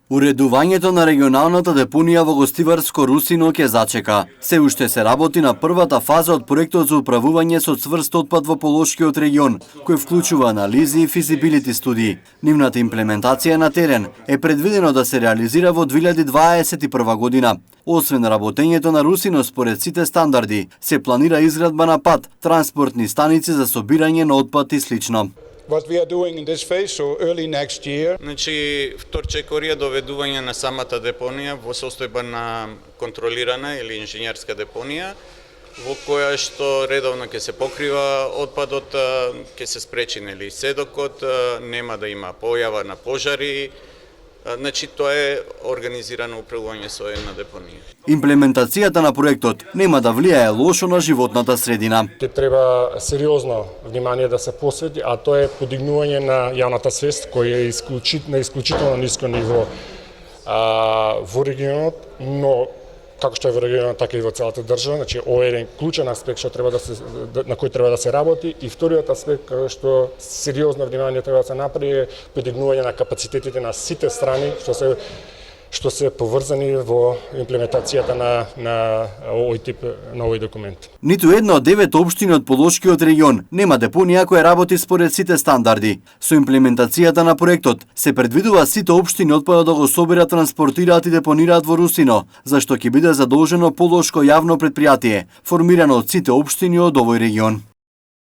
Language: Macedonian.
Уредувањето на регионалната депонија во гостиварско Русино ќе зачека. Се уште се работи на првата фаза од проектот за управување со цврст отпад во Полошкиот регион, кој вклучува анализи и физибилити студии. Нивната имплементација на терен е предвидено да се реализира во 2021 година. Освен работењето на Русино според сите стандарди, се планира изградба на пат, транспортни станици за собирање на отпад и слично. What we are doing in this phase, so early next year. Значи, вторчекорија доведување на самата депонија во состојба на контролирана или инженерска депонија, во која што редовно ќе се покрива отпадот, ќе се спречи нели седокот, нема да има појава на пожари. Значи, тоа е организирано управување со една депонија. Имплементацијата на проектот нема да влијае лошо на животната средина. Треба сериозно внимание да се посвети, а тоа е подигнување на јавната свест, која е на исклучително ниско ниво во регионот, но како што е во регионот, така и во целата држава. Значи, ова е еден клучен аспект на кој треба да се работи, и вториот аспект што сериозно внимание треба да се направи е подигнување на капацитетите на сите страни што се поврзани во имплементацијата на овој тип на овој документ. Ниту една од 9 општини од Полошкиот регион нема депонија која работи според сите стандарди. Со имплементацијата на проектот се предвидува сите општини отпадот да го соберат, транспортираат и депонираат во Русино, зашто ќе биде задолжено Полошко јавно претпријатие, формирано од сите општини од овој регион.